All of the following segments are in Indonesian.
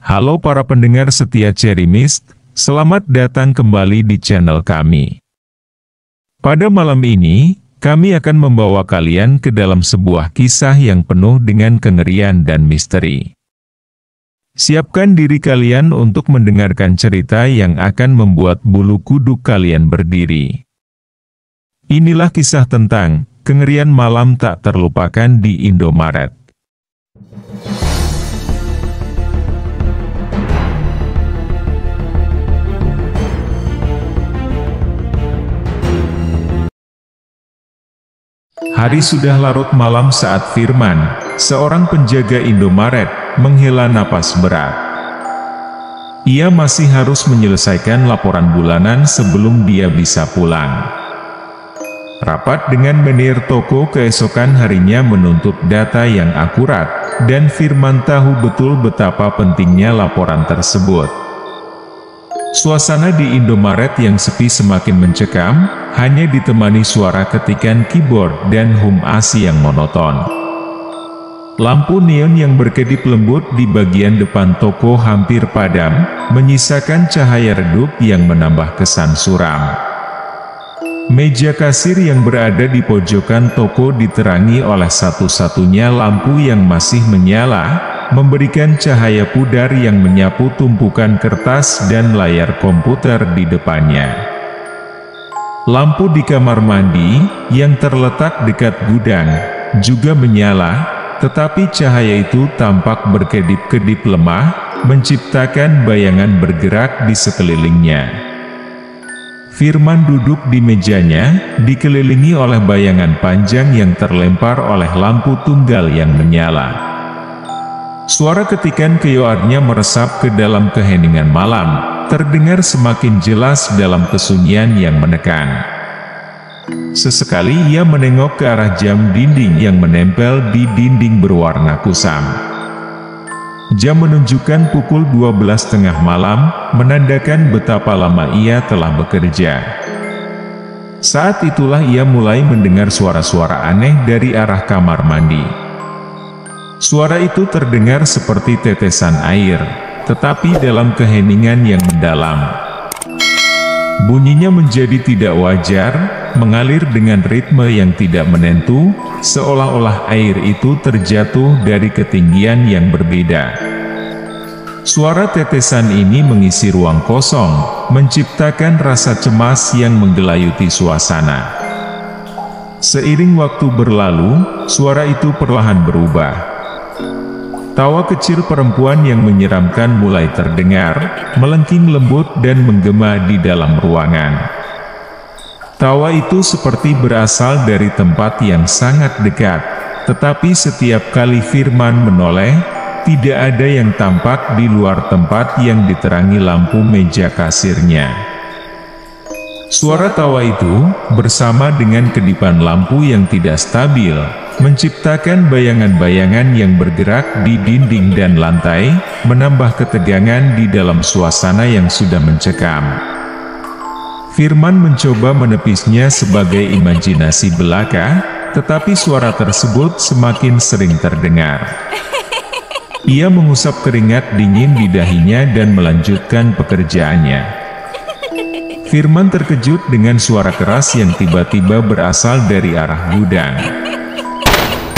Halo para pendengar setia Cherry Mist, selamat datang kembali di channel kami. Pada malam ini, kami akan membawa kalian ke dalam sebuah kisah yang penuh dengan kengerian dan misteri. Siapkan diri kalian untuk mendengarkan cerita yang akan membuat bulu kuduk kalian berdiri. Inilah kisah tentang kengerian malam tak terlupakan di Indomaret. Hari sudah larut malam saat Firman, seorang penjaga Indomaret, menghela napas berat. Ia masih harus menyelesaikan laporan bulanan sebelum dia bisa pulang. Rapat dengan manajer toko keesokan harinya menuntut data yang akurat, dan Firman tahu betul betapa pentingnya laporan tersebut. Suasana di Indomaret yang sepi semakin mencekam, hanya ditemani suara ketikan keyboard dan hum AC yang monoton. Lampu neon yang berkedip lembut di bagian depan toko hampir padam, menyisakan cahaya redup yang menambah kesan suram. Meja kasir yang berada di pojokan toko diterangi oleh satu-satunya lampu yang masih menyala, memberikan cahaya pudar yang menyapu tumpukan kertas dan layar komputer di depannya. Lampu di kamar mandi, yang terletak dekat gudang, juga menyala, tetapi cahaya itu tampak berkedip-kedip lemah, menciptakan bayangan bergerak di sekelilingnya. Firman duduk di mejanya, dikelilingi oleh bayangan panjang yang terlempar oleh lampu tunggal yang menyala. Suara ketikan keyoarnya meresap ke dalam keheningan malam, terdengar semakin jelas dalam kesunyian yang menekan. Sesekali ia menengok ke arah jam dinding yang menempel di dinding berwarna kusam. Jam menunjukkan pukul 12:30 malam, menandakan betapa lama ia telah bekerja. Saat itulah ia mulai mendengar suara-suara aneh dari arah kamar mandi. Suara itu terdengar seperti tetesan air, tetapi dalam keheningan yang mendalam. Bunyinya menjadi tidak wajar, mengalir dengan ritme yang tidak menentu, seolah-olah air itu terjatuh dari ketinggian yang berbeda. Suara tetesan ini mengisi ruang kosong, menciptakan rasa cemas yang menggelayuti suasana. Seiring waktu berlalu, suara itu perlahan berubah. Tawa kecil perempuan yang menyeramkan mulai terdengar, melengking lembut dan menggema di dalam ruangan. Tawa itu seperti berasal dari tempat yang sangat dekat, tetapi setiap kali Firman menoleh, tidak ada yang tampak di luar tempat yang diterangi lampu meja kasirnya. Suara tawa itu, bersama dengan kedipan lampu yang tidak stabil, menciptakan bayangan-bayangan yang bergerak di dinding dan lantai, menambah ketegangan di dalam suasana yang sudah mencekam. Firman mencoba menepisnya sebagai imajinasi belaka, tetapi suara tersebut semakin sering terdengar. Ia mengusap keringat dingin di dahinya dan melanjutkan pekerjaannya. Firman terkejut dengan suara keras yang tiba-tiba berasal dari arah gudang.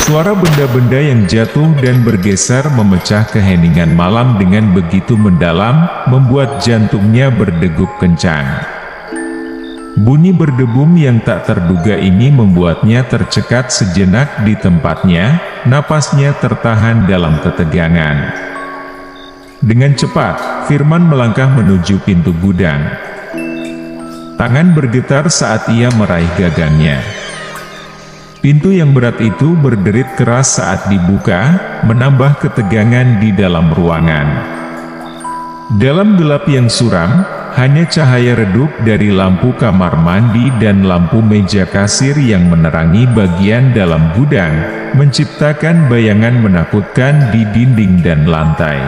Suara benda-benda yang jatuh dan bergeser memecah keheningan malam dengan begitu mendalam, membuat jantungnya berdegup kencang. Bunyi berdebum yang tak terduga ini membuatnya tercekat sejenak di tempatnya, napasnya tertahan dalam ketegangan. Dengan cepat, Firman melangkah menuju pintu gudang. Tangan bergetar saat ia meraih gagangnya. Pintu yang berat itu berderit keras saat dibuka, menambah ketegangan di dalam ruangan. Dalam gelap yang suram, hanya cahaya redup dari lampu kamar mandi dan lampu meja kasir yang menerangi bagian dalam gudang, menciptakan bayangan menakutkan di dinding dan lantai.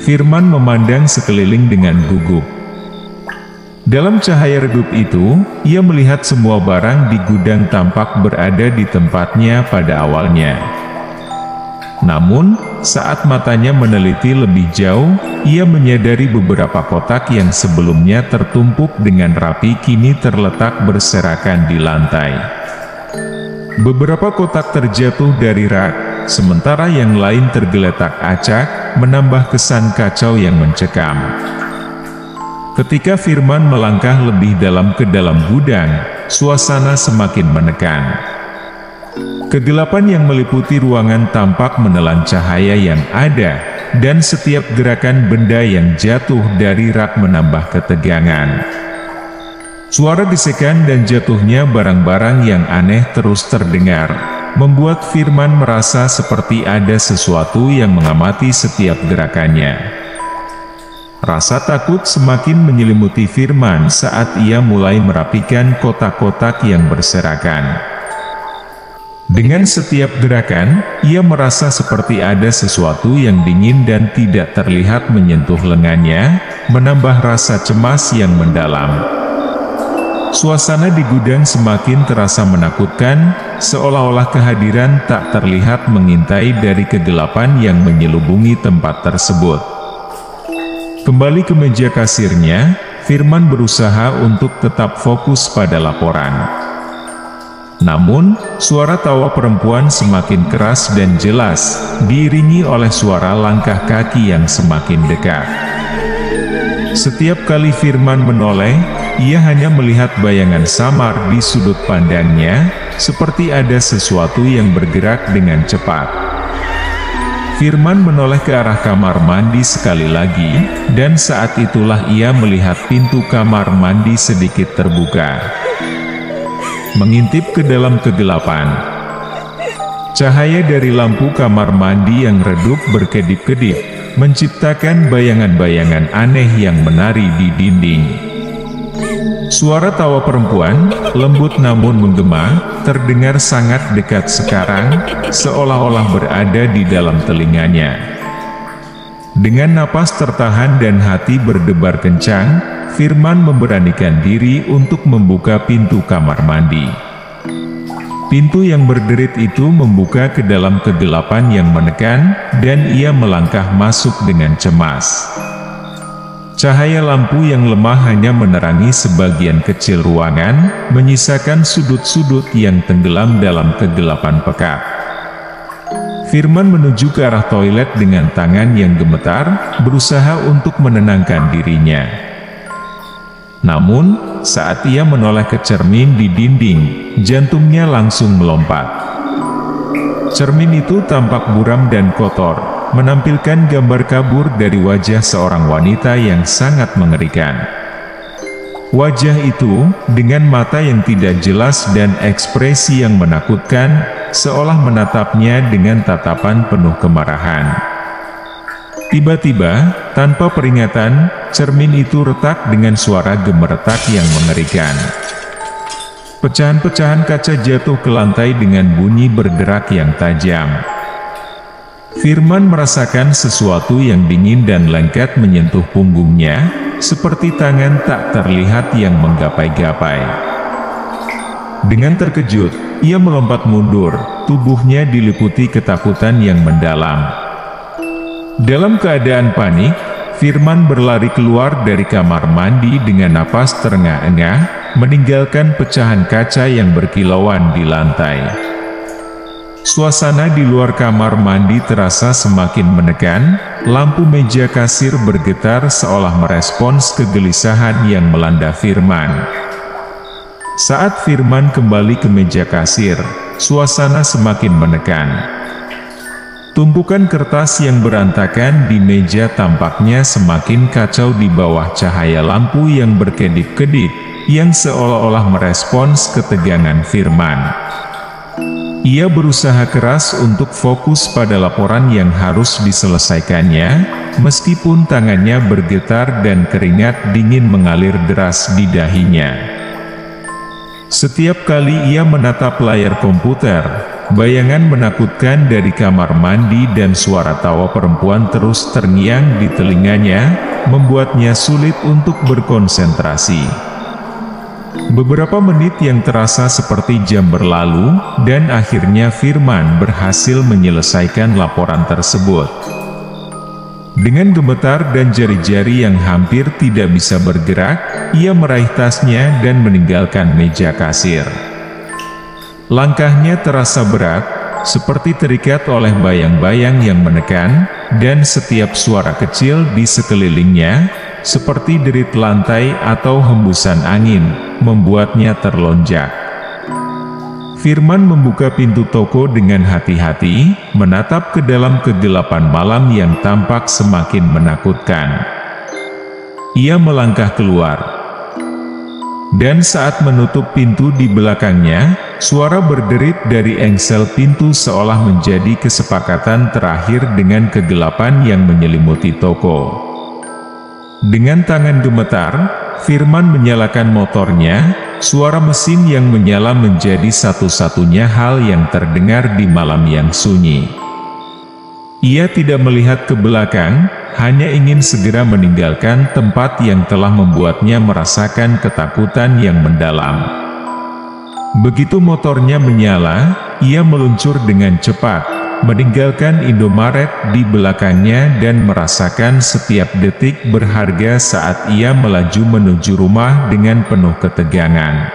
Firman memandang sekeliling dengan gugup. Dalam cahaya redup itu, ia melihat semua barang di gudang tampak berada di tempatnya pada awalnya. Namun, saat matanya meneliti lebih jauh, ia menyadari beberapa kotak yang sebelumnya tertumpuk dengan rapi kini terletak berserakan di lantai. Beberapa kotak terjatuh dari rak, sementara yang lain tergeletak acak, menambah kesan kacau yang mencekam. Ketika Firman melangkah lebih dalam ke dalam gudang, suasana semakin menekan. Kegelapan yang meliputi ruangan tampak menelan cahaya yang ada, dan setiap gerakan benda yang jatuh dari rak menambah ketegangan. Suara gesekan dan jatuhnya barang-barang yang aneh terus terdengar, membuat Firman merasa seperti ada sesuatu yang mengamati setiap gerakannya. Rasa takut semakin menyelimuti Firman saat ia mulai merapikan kotak-kotak yang berserakan. Dengan setiap gerakan, ia merasa seperti ada sesuatu yang dingin dan tidak terlihat menyentuh lengannya, menambah rasa cemas yang mendalam. Suasana di gudang semakin terasa menakutkan, seolah-olah kehadiran tak terlihat mengintai dari kegelapan yang menyelubungi tempat tersebut. Kembali ke meja kasirnya, Firman berusaha untuk tetap fokus pada laporan. Namun, suara tawa perempuan semakin keras dan jelas, diiringi oleh suara langkah kaki yang semakin dekat. Setiap kali Firman menoleh, ia hanya melihat bayangan samar di sudut pandangnya, seperti ada sesuatu yang bergerak dengan cepat. Firman menoleh ke arah kamar mandi sekali lagi, dan saat itulah ia melihat pintu kamar mandi sedikit terbuka, mengintip ke dalam kegelapan. Cahaya dari lampu kamar mandi yang redup berkedip-kedip, menciptakan bayangan-bayangan aneh yang menari di dinding. Suara tawa perempuan, lembut namun menggema, terdengar sangat dekat sekarang, seolah-olah berada di dalam telinganya. Dengan napas tertahan dan hati berdebar kencang, Firman memberanikan diri untuk membuka pintu kamar mandi. Pintu yang berderit itu membuka ke dalam kegelapan yang menekan, dan ia melangkah masuk dengan cemas. Cahaya lampu yang lemah hanya menerangi sebagian kecil ruangan, menyisakan sudut-sudut yang tenggelam dalam kegelapan pekat. Firman menuju ke arah toilet dengan tangan yang gemetar, berusaha untuk menenangkan dirinya. Namun, saat ia menoleh ke cermin di dinding, jantungnya langsung melompat. Cermin itu tampak buram dan kotor, menampilkan gambar kabur dari wajah seorang wanita yang sangat mengerikan. Wajah itu, dengan mata yang tidak jelas dan ekspresi yang menakutkan, seolah menatapnya dengan tatapan penuh kemarahan. Tiba-tiba, tanpa peringatan, cermin itu retak dengan suara gemeretak yang mengerikan. Pecahan-pecahan kaca jatuh ke lantai dengan bunyi bergerak yang tajam. Firman merasakan sesuatu yang dingin dan lengket menyentuh punggungnya, seperti tangan tak terlihat yang menggapai-gapai. Dengan terkejut, ia melompat mundur, tubuhnya diliputi ketakutan yang mendalam. Dalam keadaan panik, Firman berlari keluar dari kamar mandi dengan napas terengah-engah, meninggalkan pecahan kaca yang berkilauan di lantai. Suasana di luar kamar mandi terasa semakin menekan, lampu meja kasir bergetar seolah merespons kegelisahan yang melanda Firman. Saat Firman kembali ke meja kasir, suasana semakin menekan. Tumpukan kertas yang berantakan di meja tampaknya semakin kacau di bawah cahaya lampu yang berkedip-kedip, yang seolah-olah merespons ketegangan Firman. Ia berusaha keras untuk fokus pada laporan yang harus diselesaikannya, meskipun tangannya bergetar dan keringat dingin mengalir deras di dahinya. Setiap kali ia menatap layar komputer, bayangan menakutkan dari kamar mandi dan suara tawa perempuan terus terngiang di telinganya, membuatnya sulit untuk berkonsentrasi. Beberapa menit yang terasa seperti jam berlalu, dan akhirnya Firman berhasil menyelesaikan laporan tersebut. Dengan gemetar dan jari-jari yang hampir tidak bisa bergerak, ia meraih tasnya dan meninggalkan meja kasir. Langkahnya terasa berat, seperti terikat oleh bayang-bayang yang menekan, dan setiap suara kecil di sekelilingnya, seperti derit lantai atau hembusan angin, membuatnya terlonjak. Firman membuka pintu toko dengan hati-hati, menatap ke dalam kegelapan malam yang tampak semakin menakutkan. Ia melangkah keluar. Dan saat menutup pintu di belakangnya, suara berderit dari engsel pintu seolah menjadi kesepakatan terakhir dengan kegelapan yang menyelimuti toko. Dengan tangan gemetar, Firman menyalakan motornya. Suara mesin yang menyala menjadi satu-satunya hal yang terdengar di malam yang sunyi. Ia tidak melihat ke belakang, hanya ingin segera meninggalkan tempat yang telah membuatnya merasakan ketakutan yang mendalam. Begitu motornya menyala, ia meluncur dengan cepat, meninggalkan Indomaret di belakangnya dan merasakan setiap detik berharga saat ia melaju menuju rumah dengan penuh ketegangan.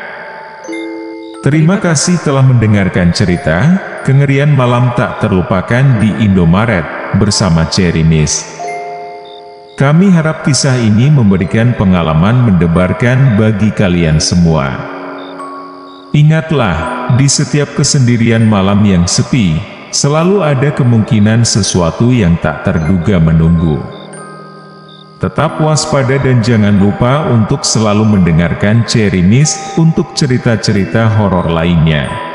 Terima kasih telah mendengarkan cerita Kengerian Malam Tak Terlupakan di Indomaret bersama Cerimis. Kami harap kisah ini memberikan pengalaman mendebarkan bagi kalian semua. Ingatlah, di setiap kesendirian malam yang sepi, selalu ada kemungkinan sesuatu yang tak terduga menunggu. Tetap waspada dan jangan lupa untuk selalu mendengarkan Cerimis untuk cerita-cerita horor lainnya.